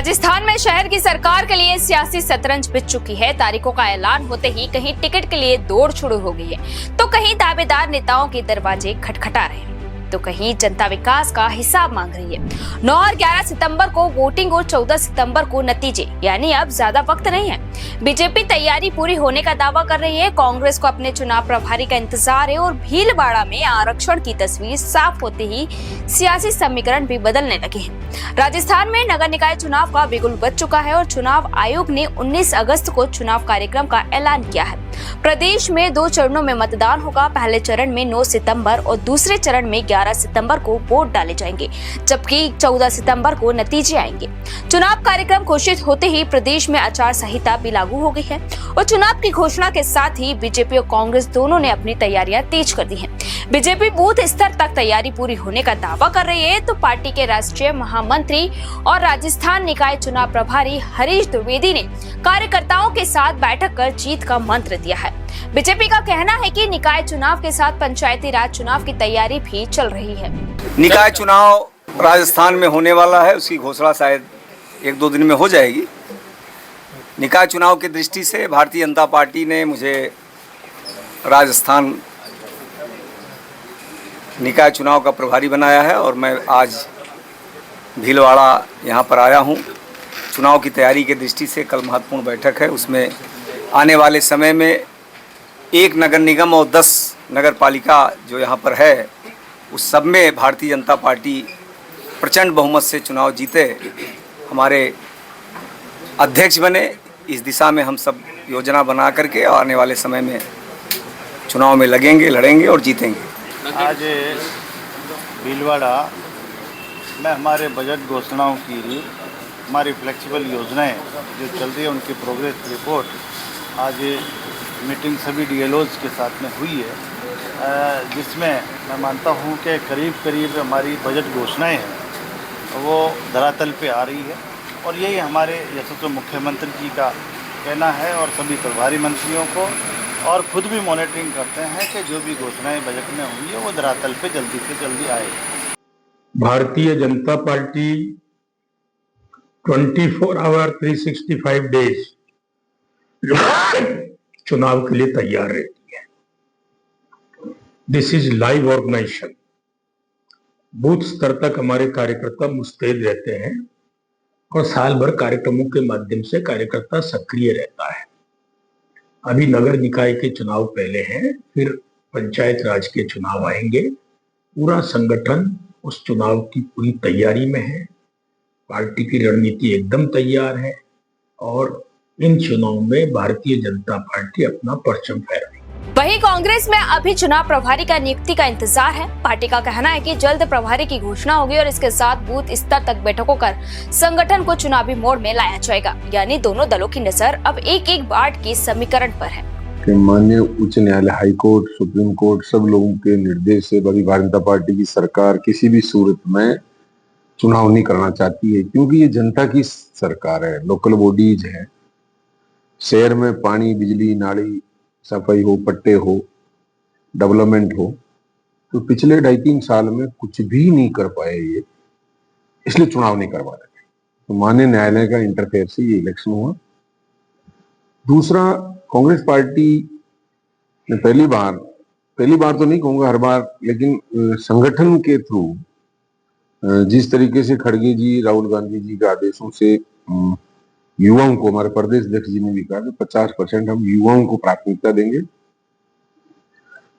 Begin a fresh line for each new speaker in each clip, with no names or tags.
राजस्थान में शहर की सरकार के लिए सियासी शतरंज बिछ चुकी है। तारीखों का ऐलान होते ही कहीं टिकट के लिए दौड़ शुरू हो गई है, तो कहीं दावेदार नेताओं के दरवाजे खटखटा रहे हैं, तो कहीं जनता विकास का हिसाब मांग रही है। 9 और 11 सितंबर को वोटिंग और 14 सितंबर को नतीजे, यानी अब ज्यादा वक्त नहीं है। बीजेपी तैयारी पूरी होने का दावा कर रही है। कांग्रेस को अपने चुनाव प्रभारी का इंतजार है और भीलवाड़ा में आरक्षण की तस्वीर साफ होते ही सियासी समीकरण भी बदलने लगे हैं। राजस्थान में नगर निकाय चुनाव का बिगुल बज चुका है और चुनाव आयोग ने 19 अगस्त को चुनाव कार्यक्रम का ऐलान किया है। प्रदेश में 2 चरणों में मतदान होगा। पहले चरण में 9 सितंबर और दूसरे चरण में 11 सितंबर को वोट डाले जाएंगे, जबकि 14 सितंबर को नतीजे आएंगे। चुनाव कार्यक्रम घोषित होते ही प्रदेश में आचार संहिता भी लागू हो गई है और चुनाव की घोषणा के साथ ही बीजेपी और कांग्रेस दोनों ने अपनी तैयारियां तेज कर दी हैं। बीजेपी बूथ स्तर तक तैयारी पूरी होने का दावा कर रही है, तो पार्टी के राष्ट्रीय महामंत्री और राजस्थान निकाय चुनाव प्रभारी हरीश द्विवेदी ने कार्यकर्ताओं के साथ बैठक कर जीत का मंत्र दिया है। बीजेपी का कहना है कि निकाय चुनाव के साथ पंचायती राज चुनाव की तैयारी भी चल रही है।
निकाय चुनाव राजस्थान में होने वाला है, उसकी घोषणा शायद 1-2 दिन में हो जाएगी। निकाय चुनाव की दृष्टि से भारतीय जनता पार्टी ने मुझे राजस्थान निकाय चुनाव का प्रभारी बनाया है और मैं आज भीलवाड़ा यहाँ पर आया हूँ। चुनाव की तैयारी की दृष्टि से कल महत्वपूर्ण बैठक है, उसमें आने वाले समय में 1 नगर निगम और 10 नगर पालिका जो यहाँ पर है, उस सब में भारतीय जनता पार्टी प्रचंड बहुमत से चुनाव जीते, हमारे अध्यक्ष बने। इस दिशा में हम सब योजना बना करके आने वाले समय में चुनाव में लगेंगे, लड़ेंगे और जीतेंगे।
आज भीलवाड़ा में हमारे बजट घोषणाओं की हमारी फ्लेक्सिबल योजनाएं जो चल रही है उनकी प्रोग्रेस रिपोर्ट आज मीटिंग सभी डीएलओज के साथ में हुई है, जिसमें मैं मानता हूं कि करीब हमारी बजट घोषणाएं हैं वो धरातल पे आ रही है और यही हमारे यशस्वी मुख्यमंत्री जी का कहना है और सभी प्रभारी मंत्रियों को, और खुद भी मॉनिटरिंग करते हैं कि जो भी घोषणाएं बजट में हुई है वो धरातल पे जल्दी से जल्दी आए।
Bharatiya Janata party 24 our 365 days चुनाव के लिए तैयार रहती है। This is live organization. Booth स्तर तक हमारे कार्यकर्ता मुस्तैद रहते हैं और साल भर कार्यक्रमों के माध्यम से कार्यकर्ता सक्रिय रहता है। अभी नगर निकाय के चुनाव पहले हैं, फिर पंचायत राज के चुनाव आएंगे। पूरा संगठन उस चुनाव की पूरी तैयारी में है। पार्टी की रणनीति एकदम तैयार है और इन चुनाव में भारतीय जनता पार्टी अपना परचम फहराएगी।
वहीं कांग्रेस में अभी चुनाव प्रभारी का नियुक्ति का इंतजार है। पार्टी का कहना है कि जल्द प्रभारी की घोषणा होगी और इसके साथ बूथ स्तर तक बैठकों कर संगठन को चुनावी मोड़ में लाया जाएगा। यानी दोनों दलों की नजर अब एक वार्ड के समीकरण पर है।
माननीय उच्च न्यायालय, हाई कोर्ट, सुप्रीम कोर्ट, सब लोगों के निर्देश से भारतीय जनता पार्टी की सरकार किसी भी सूरत में चुनाव नहीं करना चाहती है, क्योंकि ये जनता की सरकार है। लोकल बॉडीज है, शहर में पानी, बिजली, नाली, सफाई हो, पट्टे हो, डेवलपमेंट हो, तो पिछले 2.5-3 साल में कुछ भी नहीं कर पाए ये, इसलिए चुनाव नहीं करवा रहे। तो माननीय न्यायालय का इंटरफेयर से ये इलेक्शन हुआ। दूसरा, कांग्रेस पार्टी ने पहली बार तो नहीं कहूंगा, हर बार, लेकिन संगठन के थ्रू जिस तरीके से खड़गे जी, राहुल गांधी जी के आदेशों से युवाओं को, हमारे प्रदेश अध्यक्ष जी ने भी कहा कि 50% हम युवाओं को प्राथमिकता देंगे।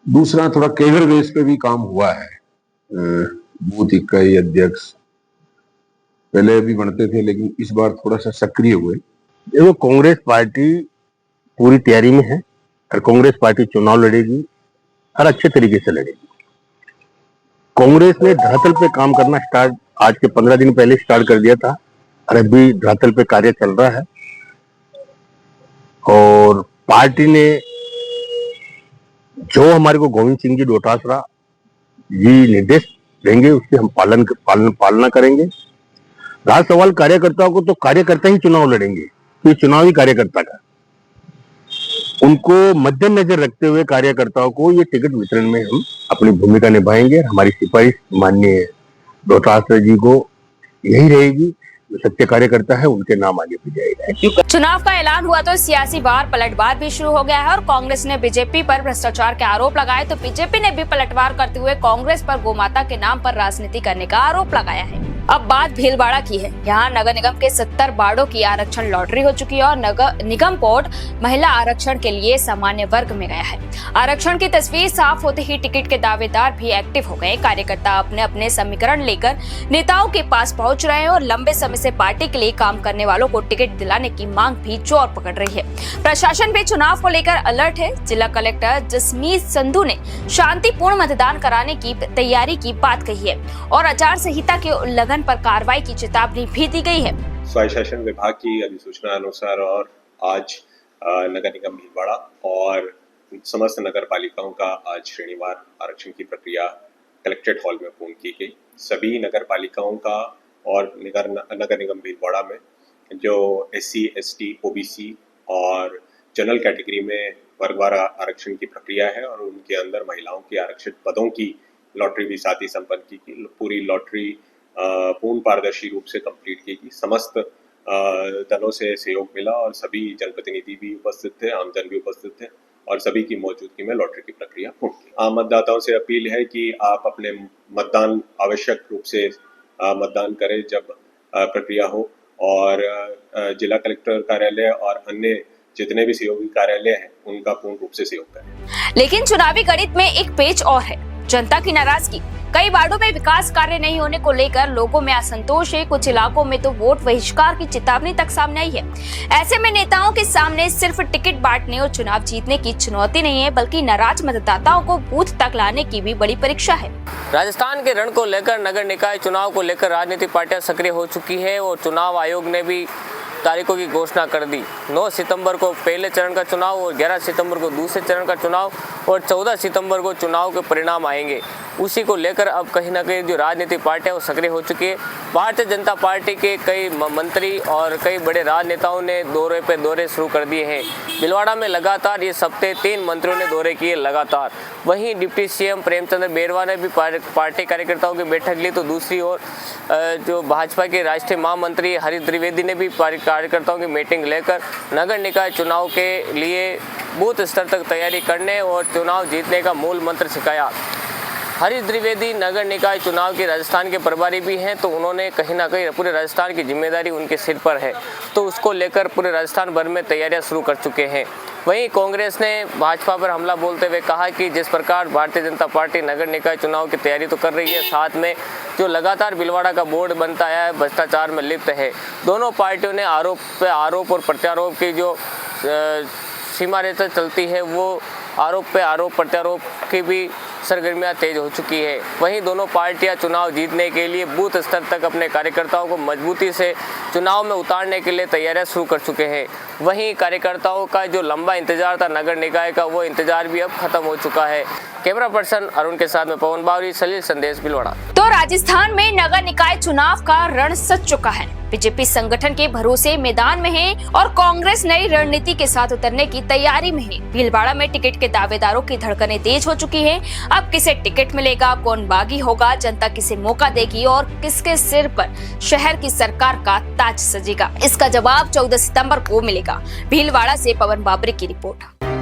दूसरा, थोड़ा केडर बेस पे भी काम हुआ है। बूथ इकाई अध्यक्ष पहले भी बनते थे, लेकिन इस बार थोड़ा सा सक्रिय हुए।
देखो, कांग्रेस पार्टी पूरी तैयारी में है और कांग्रेस पार्टी चुनाव लड़ेगी और अच्छे तरीके से लड़ेगी। कांग्रेस ने धरातल पे काम करना स्टार्ट आज के 15 दिन पहले स्टार्ट कर दिया था और अभी धरातल पे कार्य चल रहा है और पार्टी ने जो हमारे को गोविंद सिंह जी डोटासरा जी निर्देश देंगे उससे हम पालना करेंगे। रहा सवाल कार्यकर्ताओं को, तो कार्यकर्ता ही चुनाव लड़ेंगे, तो चुनावी कार्यकर्ता का उनको मद्देनजर रखते हुए कार्यकर्ताओं को ये टिकट वितरण में हम अपनी भूमिका निभाएंगे। हमारी सिफारिश माननीय डोटासरा जी को यही रहेगी सच्चे कार्यकर्ता है उनके नाम आगे भेजा जाएगा।
चुनाव का ऐलान हुआ तो सियासी बार पलटवार भी शुरू हो गया है और कांग्रेस ने बीजेपी पर भ्रष्टाचार के आरोप लगाए तो बीजेपी ने भी पलटवार करते हुए कांग्रेस पर गोमाता के नाम पर राजनीति करने का आरोप लगाया है। अब बात भीलवाड़ा की है। यहाँ नगर निगम के 70 वार्डों की आरक्षण लॉटरी हो चुकी है और नगर निगम बोर्ड महिला आरक्षण के लिए सामान्य वर्ग में गया है। आरक्षण की तस्वीर साफ होते ही टिकट के दावेदार भी एक्टिव हो गए। कार्यकर्ता अपने अपने समीकरण लेकर नेताओं के पास पहुंच रहे हैं और लंबे समय से पार्टी के लिए काम करने वालों को टिकट दिलाने की मांग भी जोर पकड़ रही है। प्रशासन भी चुनाव को लेकर अलर्ट है। जिला कलेक्टर जसमीत संधू ने शांतिपूर्ण मतदान कराने की तैयारी की बात कही है और आचार संहिता के उल्लंघन पर कार्रवाई की चेतावनी भी दी गई है।
स्वायत्त शासन विभाग की अधिसूचना अनुसार और आज नगर निगम भीलवाड़ा और समस्त नगर पालिकाओं का आज श्रेणीवार आरक्षण की प्रक्रिया कलेक्ट्रेट हॉल में पूर्ण की गई। सभी नगर पालिकाओं का और नगर निगम भीलवाड़ा में जो SC, ST, OBC और जनरल कैटेगरी में वर्गवार आरक्षण की प्रक्रिया है और उनके अंदर महिलाओं के आरक्षित पदों की लॉटरी भी साथ ही संपन्न की गई। पूरी लॉटरी पूर्ण पारदर्शी रूप से कंप्लीट की गई। समस्त दलों से सहयोग मिला और सभी जनप्रतिनिधि भी उपस्थित थे, आमजन भी उपस्थित थे और सभी की मौजूदगी में लॉटरी की प्रक्रिया पूर्ण की। आम मतदाताओं से अपील है कि आप अपने मतदान आवश्यक रूप से मतदान करें जब प्रक्रिया हो और जिला कलेक्टर कार्यालय और अन्य जितने भी सहयोगी कार्यालय हैं उनका पूर्ण रूप से सहयोग करें।
लेकिन चुनावी गणित में एक पेच और है, जनता की नाराजगी। कई वार्डों में विकास कार्य नहीं होने को लेकर लोगों में असंतोष है। कुछ इलाकों में तो वोट बहिष्कार की चेतावनी तक सामने आई है। ऐसे में नेताओं के सामने सिर्फ टिकट बांटने और चुनाव जीतने की चुनौती नहीं है बल्कि नाराज मतदाताओं को बूथ तक लाने की भी बड़ी परीक्षा है।
राजस्थान के रण को लेकर नगर निकाय चुनाव को लेकर राजनीतिक पार्टियां सक्रिय हो चुकी है और चुनाव आयोग ने भी तारीखों की घोषणा कर दी। 9 सितंबर को पहले चरण का चुनाव और 11 सितंबर को दूसरे चरण का चुनाव और 14 सितंबर को चुनाव के परिणाम आएंगे। उसी को लेकर अब कहीं ना कहीं जो राजनीतिक पार्टियां वो सक्रिय हो चुकी है। भारतीय जनता पार्टी के कई मंत्री और कई बड़े राजनेताओं ने दौरे पे दौरे शुरू कर दिए हैं। भीलवाड़ा में लगातार ये हफ्ते 3 मंत्रियों ने दौरे किए लगातार। वहीं डिप्टी CM प्रेमचंद्र बेरवा ने भी पार्टी कार्यकर्ताओं की बैठक ली तो दूसरी ओर जो भाजपा के राष्ट्रीय महामंत्री हरीश द्विवेदी ने भी कार्यकर्ताओं की मीटिंग लेकर नगर निकाय चुनाव के लिए बूथ स्तर तक तैयारी करने और चुनाव जीतने का मूल मंत्र सिखाया। हरीश द्विवेदी नगर निकाय चुनाव के राजस्थान के प्रभारी भी हैं तो उन्होंने कहीं ना कहीं पूरे राजस्थान की जिम्मेदारी उनके सिर पर है तो उसको लेकर पूरे राजस्थान भर में तैयारियां शुरू कर चुके हैं। वहीं कांग्रेस ने भाजपा पर हमला बोलते हुए कहा कि जिस प्रकार भारतीय जनता पार्टी नगर निकाय चुनाव की तैयारी तो कर रही है, साथ में जो लगातार भीलवाड़ा का बोर्ड बनता है भ्रष्टाचार में लिप्त है। दोनों पार्टियों ने आरोप और प्रत्यारोप की जो सीमा रेखा चलती है वो आरोप पे आरोप प्रत्यारोप की भी सरगर्मियां तेज हो चुकी है। वहीं दोनों पार्टियां चुनाव जीतने के लिए बूथ स्तर तक अपने कार्यकर्ताओं को मजबूती से चुनाव में उतारने के लिए तैयारियां शुरू कर चुके हैं। वहीं कार्यकर्ताओं का जो लंबा इंतजार था नगर निकाय का वो इंतजार भी अब खत्म हो चुका है। कैमरा पर्सन अरुण के साथ में पवन बावरी, सलील संदेश, भीलवाड़ा।
तो राजस्थान में नगर निकाय चुनाव का रण सज चुका है। बीजेपी संगठन के भरोसे मैदान में है और कांग्रेस नई रणनीति के साथ उतरने की तैयारी में है। भीलवाड़ा में टिकट के दावेदारों की धड़कनें तेज हो चुकी हैं। अब किसे टिकट मिलेगा, कौन बागी होगा, जनता किसे मौका देगी और किसके सिर पर शहर की सरकार का ताज सजेगा, इसका जवाब 14 सितंबर को मिलेगा। भीलवाड़ा से पवन बाबरी की रिपोर्ट।